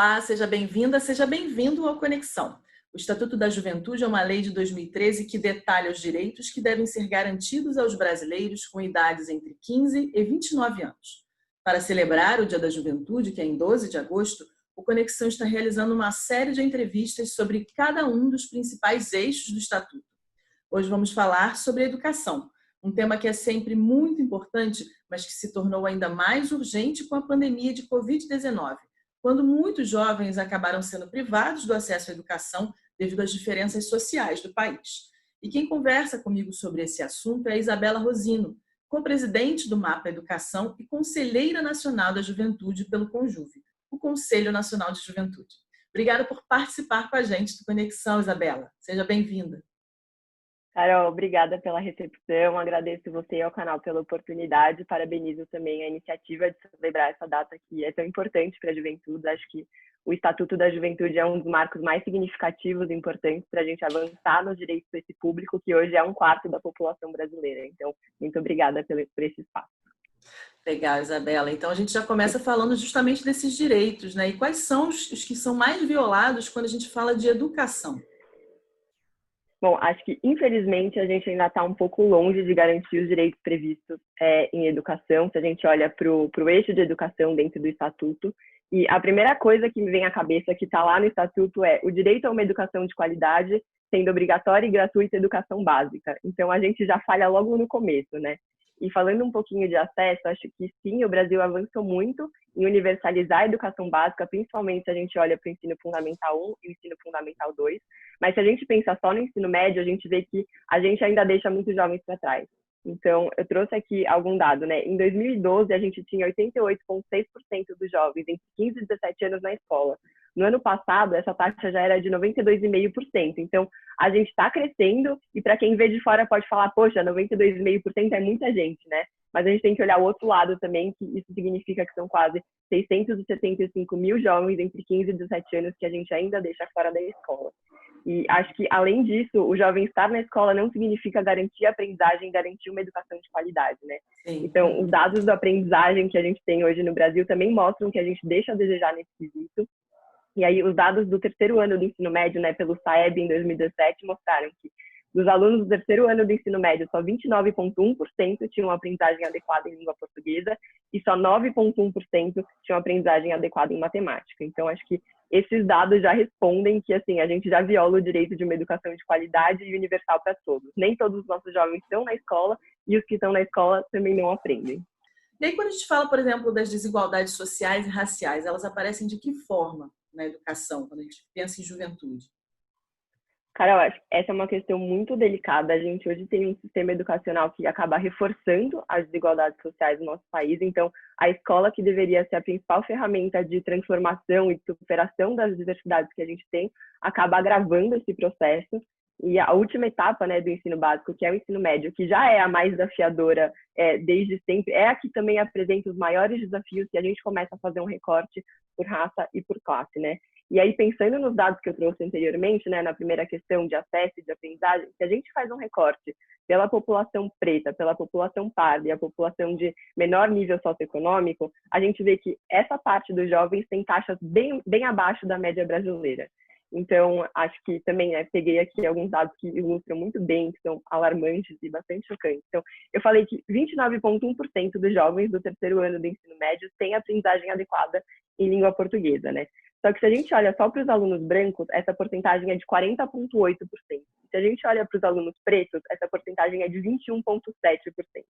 Olá, seja bem-vinda, seja bem-vindo ao Conexão. O Estatuto da Juventude é uma lei de 2013 que detalha os direitos que devem ser garantidos aos brasileiros com idades entre 15 e 29 anos. Para celebrar o Dia da Juventude, que é em 12 de agosto, o Conexão está realizando uma série de entrevistas sobre cada um dos principais eixos do Estatuto. Hoje vamos falar sobre a educação, um tema que é sempre muito importante, mas que se tornou ainda mais urgente com a pandemia de Covid-19, quando muitos jovens acabaram sendo privados do acesso à educação devido às diferenças sociais do país. E quem conversa comigo sobre esse assunto é a Isabela Rosino, co-presidente do MAPA Educação e conselheira nacional da Juventude pelo Conjuve, o Conselho Nacional de Juventude. Obrigada por participar com a gente do Conexão, Isabela. Seja bem-vinda. Carol, obrigada pela recepção, agradeço você e ao canal pela oportunidade, parabenizo também a iniciativa de celebrar essa data que é tão importante para a juventude. Acho que o Estatuto da Juventude é um dos marcos mais significativos e importantes para a gente avançar nos direitos desse público, que hoje é 1/4 da população brasileira. Então, muito obrigada por esse espaço. Legal, Isabela. Então, a gente já começa falando justamente desses direitos, né? E quais são os que são mais violados quando a gente fala de educação? Bom, acho que, infelizmente, a gente ainda está um pouco longe de garantir os direitos previstos em educação, se a gente olha para o eixo de educação dentro do Estatuto. E a primeira coisa que me vem à cabeça que está lá no Estatuto é o direito a uma educação de qualidade, sendo obrigatória e gratuita a educação básica. Então, a gente já falha logo no começo, né? E falando um pouquinho de acesso, acho que sim, o Brasil avançou muito em universalizar a educação básica, principalmente se a gente olha para o ensino fundamental 1 e o ensino fundamental 2. Mas se a gente pensa só no ensino médio, a gente vê que a gente ainda deixa muitos jovens para trás. Então, eu trouxe aqui algum dado, né? Em 2012, a gente tinha 88,6% dos jovens entre 15 e 17 anos na escola. No ano passado, essa taxa já era de 92,5%. Então, a gente está crescendo e para quem vê de fora pode falar, poxa, 92,5% é muita gente, né? Mas a gente tem que olhar o outro lado também, que isso significa que são quase 675 mil jovens entre 15 e 17 anos que a gente ainda deixa fora da escola. E acho que, além disso, o jovem estar na escola não significa garantir a aprendizagem, garantir uma educação de qualidade, né? Sim. Então, os dados da aprendizagem que a gente tem hoje no Brasil também mostram que a gente deixa a desejar nesse quesito. E aí, os dados do terceiro ano do ensino médio, né, pelo SAEB, em 2017, mostraram que dos alunos do terceiro ano do ensino médio, só 29,1% tinham aprendizagem adequada em língua portuguesa e só 9,1% tinham aprendizagem adequada em matemática. Então, acho que esses dados já respondem que, assim, a gente já viola o direito de uma educação de qualidade e universal para todos. Nem todos os nossos jovens estão na escola e os que estão na escola também não aprendem. E aí, quando a gente fala, por exemplo, das desigualdades sociais e raciais, elas aparecem de que forma na educação, quando a gente pensa em juventude? Cara, eu acho que essa é uma questão muito delicada. A gente hoje tem um sistema educacional que acaba reforçando as desigualdades sociais no nosso país. Então, a escola, que deveria ser a principal ferramenta de transformação e de superação das diversidades que a gente tem, acaba agravando esse processo. E a última etapa, né, do ensino básico, que é o ensino médio, que já é a mais desafiadora desde sempre, é a que também apresenta os maiores desafios, que a gente começa a fazer um recorte por raça e por classe, né? E aí, pensando nos dados que eu trouxe anteriormente, né, na primeira questão de acesso e de aprendizagem, se a gente faz um recorte pela população preta, pela população parda e a população de menor nível socioeconômico, a gente vê que essa parte dos jovens tem taxas bem abaixo da média brasileira. Então, acho que também, né, peguei aqui alguns dados que ilustram muito bem, que são alarmantes e bastante chocantes. Então, eu falei que 29,1% dos jovens do terceiro ano do ensino médio têm aprendizagem adequada em língua portuguesa, né? Só que se a gente olha só para os alunos brancos, essa porcentagem é de 40,8%. Se a gente olha para os alunos pretos, essa porcentagem é de 21,7%.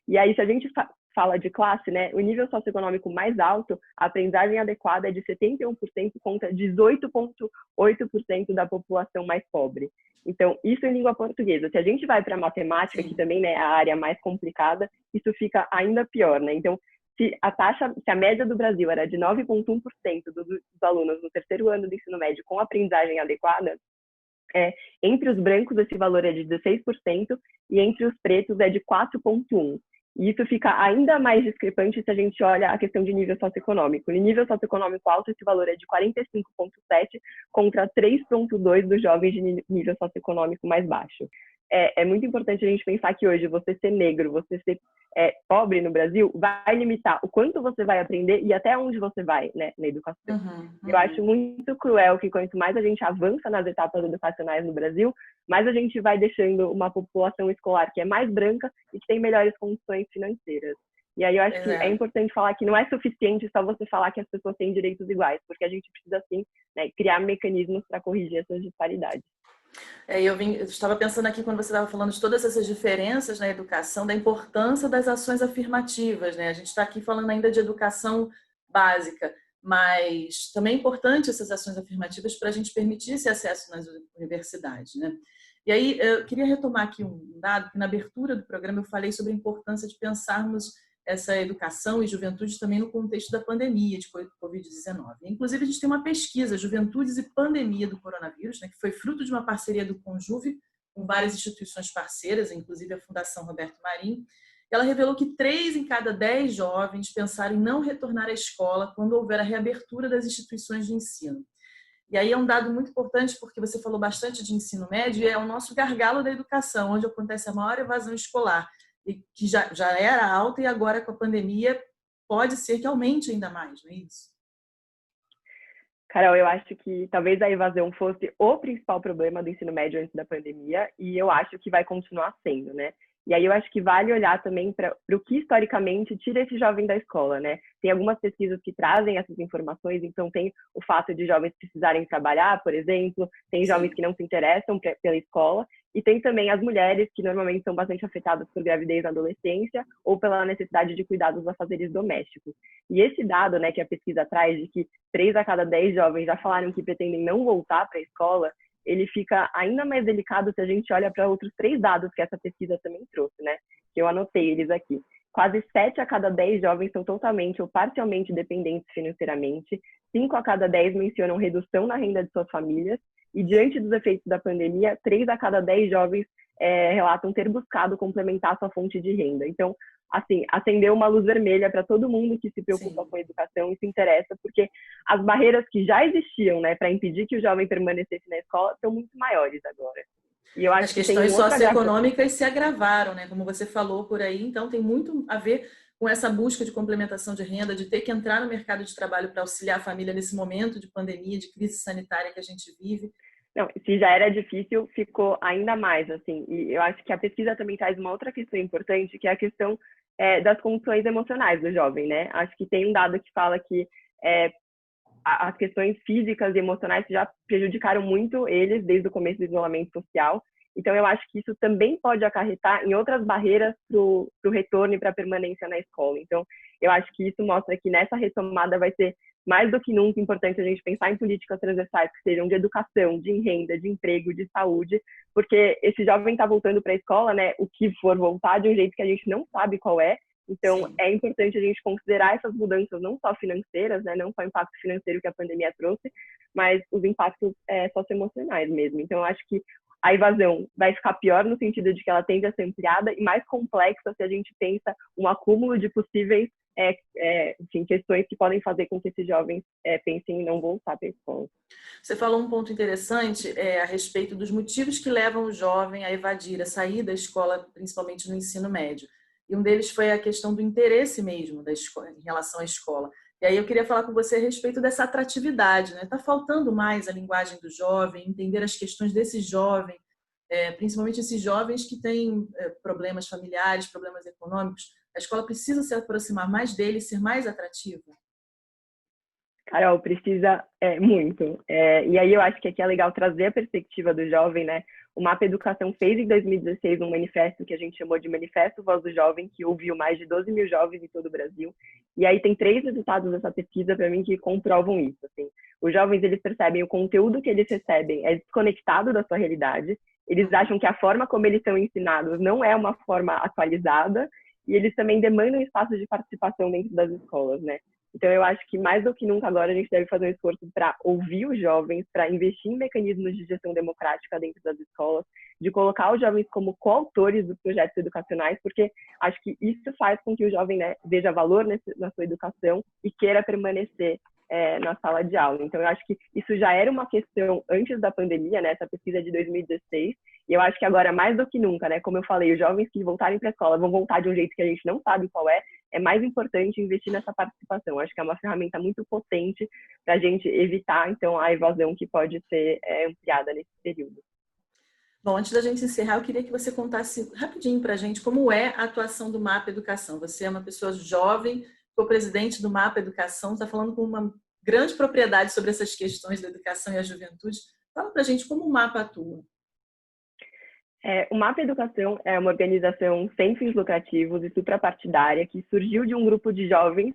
E aí, se a gente fala de classe, né, o nível socioeconômico mais alto, a aprendizagem adequada é de 71% contra 18,8% da população mais pobre. Então, isso em língua portuguesa. Se a gente vai para a matemática, que também, né, é a área mais complicada, isso fica ainda pior, né? Então, se a média do Brasil era de 9,1% dos alunos no terceiro ano do ensino médio com aprendizagem adequada, entre os brancos esse valor é de 16% e entre os pretos é de 4,1%. E isso fica ainda mais discrepante se a gente olha a questão de nível socioeconômico. Em nível socioeconômico alto, esse valor é de 45,7% contra 3,2% dos jovens de nível socioeconômico mais baixo. é muito importante a gente pensar que hoje você ser negro, você ser pobre no Brasil, vai limitar o quanto você vai aprender e até onde você vai, né, na educação. Eu acho muito cruel que quanto mais a gente avança nas etapas educacionais no Brasil, mais a gente vai deixando uma população escolar que é mais branca e que tem melhores condições financeiras. E aí eu acho que é importante falar que não é suficiente só você falar que as pessoas têm direitos iguais, porque a gente precisa, sim, né, criar mecanismos para corrigir essas disparidades. Eu estava pensando aqui, quando você estava falando de todas essas diferenças na educação, da importância das ações afirmativas, né? A gente está aqui falando ainda de educação básica, mas também é importante essas ações afirmativas para a gente permitir esse acesso nas universidades, né? E aí, eu queria retomar aqui um dado, que na abertura do programa eu falei sobre a importância de pensarmos essa educação e juventude também no contexto da pandemia de Covid-19. Inclusive, a gente tem uma pesquisa, Juventudes e Pandemia do Coronavírus, né, que foi fruto de uma parceria do Conjuve com várias instituições parceiras, inclusive a Fundação Roberto Marinho. Ela revelou que 3 em cada 10 jovens pensaram em não retornar à escola quando houver a reabertura das instituições de ensino. E aí é um dado muito importante, porque você falou bastante de ensino médio, e é o nosso gargalo da educação, onde acontece a maior evasão escolar, e que já era alta e agora com a pandemia pode ser que aumente ainda mais, não é isso? Carol, eu acho que talvez a evasão fosse o principal problema do ensino médio antes da pandemia, e eu acho que vai continuar sendo, né? E aí eu acho que vale olhar também para o que historicamente tira esse jovem da escola, né? Tem algumas pesquisas que trazem essas informações, então tem o fato de jovens precisarem trabalhar, por exemplo, tem jovens que não se interessam pela escola, e tem também as mulheres que normalmente são bastante afetadas por gravidez na adolescência ou pela necessidade de cuidados afazeres domésticos. E esse dado, né, que a pesquisa traz de que 3 a cada 10 jovens já falaram que pretendem não voltar para a escola, ele fica ainda mais delicado se a gente olha para outros 3 dados que essa pesquisa também trouxe, né? Que eu anotei eles aqui. Quase 7 a cada 10 jovens são totalmente ou parcialmente dependentes financeiramente, 5 a cada 10 mencionam redução na renda de suas famílias, e diante dos efeitos da pandemia, 3 a cada 10 jovens relatam ter buscado complementar sua fonte de renda. Então, assim, acendeu uma luz vermelha para todo mundo que se preocupa com a educação e se interessa, porque as barreiras que já existiam, né, para impedir que o jovem permanecesse na escola são muito maiores agora. E eu acho as questões socioeconômicas se agravaram, né, como você falou por aí, então tem muito a ver com essa busca de complementação de renda, de ter que entrar no mercado de trabalho para auxiliar a família nesse momento de pandemia, de crise sanitária que a gente vive. Não, se já era difícil, ficou ainda mais, assim. E eu acho que a pesquisa também traz uma outra questão importante, que é a questão das condições emocionais do jovem, né? Acho que tem um dado que fala que as questões físicas e emocionais já prejudicaram muito eles desde o começo do isolamento social. Então, eu acho que isso também pode acarretar em outras barreiras para o retorno e para a permanência na escola. Então, eu acho que isso mostra que nessa retomada vai ser mais do que nunca importante a gente pensar em políticas transversais que sejam de educação, de renda, de emprego, de saúde, porque esse jovem está voltando para a escola, né, o que for voltar, de um jeito que a gente não sabe qual é. Então, sim, é importante a gente considerar essas mudanças não só financeiras, né, não só o impacto financeiro que a pandemia trouxe, mas os impactos socioemocionais mesmo. Então, eu acho que a evasão vai ficar pior no sentido de que ela tende a ser ampliada e mais complexa se a gente pensa um acúmulo de possíveis enfim, questões que podem fazer com que esses jovens pensem em não voltar para a escola. Você falou um ponto interessante a respeito dos motivos que levam o jovem a evadir, a sair da escola, principalmente no ensino médio. E um deles foi a questão do interesse mesmo da escola, em relação à escola. E aí eu queria falar com você a respeito dessa atratividade, né? Está faltando mais a linguagem do jovem, entender as questões desse jovem, principalmente esses jovens que têm problemas familiares, problemas econômicos. A escola precisa se aproximar mais deles, ser mais atrativa? Carol, precisa muito. E aí eu acho que aqui é legal trazer a perspectiva do jovem, né? O Mapa Educação fez em 2016 um manifesto que a gente chamou de Manifesto Voz do Jovem, que ouviu mais de 12 mil jovens em todo o Brasil. E aí tem 3 resultados dessa pesquisa para mim que comprovam isso. Assim. Os jovens, eles percebem o conteúdo que eles recebem é desconectado da sua realidade. Eles acham que a forma como eles são ensinados não é uma forma atualizada. E eles também demandam espaço de participação dentro das escolas, né? Então, eu acho que mais do que nunca agora a gente deve fazer um esforço para ouvir os jovens, para investir em mecanismos de gestão democrática dentro das escolas, de colocar os jovens como coautores dos projetos educacionais, porque acho que isso faz com que o jovem, né, veja valor na sua educação e queira permanecer na sala de aula. Então, eu acho que isso já era uma questão antes da pandemia, né? Essa pesquisa é de 2016, e eu acho que agora, mais do que nunca, né? Como eu falei, os jovens que voltarem para a escola vão voltar de um jeito que a gente não sabe qual é mais importante investir nessa participação. Eu acho que é uma ferramenta muito potente para a gente evitar, então, a evasão que pode ser ampliada nesse período. Bom, antes da gente encerrar, eu queria que você contasse rapidinho para a gente como é a atuação do MAPA Educação. Você é uma pessoa jovem, co-presidente do MAPA Educação, está falando com uma grande propriedade sobre essas questões da educação e a juventude. Fala para a gente como o MAPA atua. O MAPA Educação é uma organização sem fins lucrativos e suprapartidária que surgiu de um grupo de jovens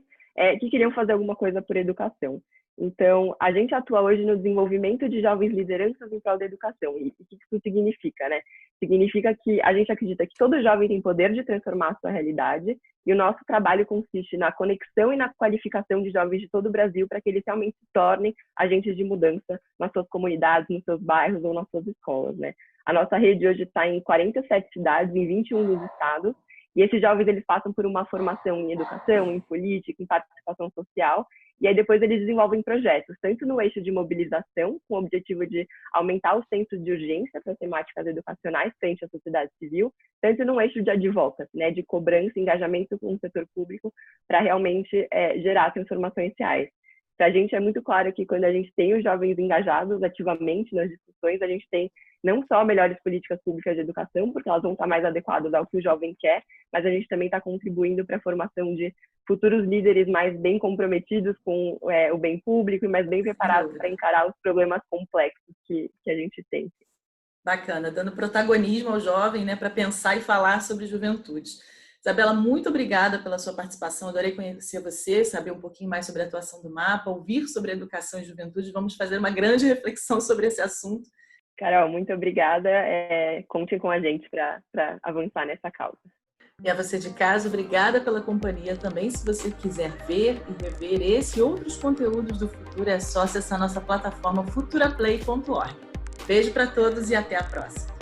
que queriam fazer alguma coisa por educação. Então, a gente atua hoje no desenvolvimento de jovens lideranças em prol da educação. E o que isso significa, né? Significa que a gente acredita que todo jovem tem poder de transformar a sua realidade e o nosso trabalho consiste na conexão e na qualificação de jovens de todo o Brasil para que eles realmente se tornem agentes de mudança nas suas comunidades, nos seus bairros ou nas suas escolas, né? A nossa rede hoje está em 47 cidades, em 21 dos estados, e esses jovens eles passam por uma formação em educação, em política, em participação social, e aí depois eles desenvolvem projetos, tanto no eixo de mobilização, com o objetivo de aumentar o senso de urgência para temáticas educacionais frente à sociedade civil, tanto no eixo de advocacy, né, de cobrança, engajamento com o setor público, para realmente gerar transformações reais. Para a gente é muito claro que quando a gente tem os jovens engajados ativamente nas discussões, a gente tem não só melhores políticas públicas de educação, porque elas vão estar mais adequadas ao que o jovem quer, mas a gente também está contribuindo para a formação de futuros líderes mais bem comprometidos com o bem público e mais bem preparados para encarar os problemas complexos que a gente tem. Bacana, dando protagonismo ao jovem, né, para pensar e falar sobre juventude. Isabela, muito obrigada pela sua participação. Adorei conhecer você, saber um pouquinho mais sobre a atuação do MAPA, ouvir sobre educação e juventude. Vamos fazer uma grande reflexão sobre esse assunto. Carol, muito obrigada. Conte com a gente para avançar nessa causa. E a você de casa, obrigada pela companhia também. Se você quiser ver e rever esse e outros conteúdos do Futuro, é só acessar nossa plataforma futuraplay.org. Beijo para todos e até a próxima.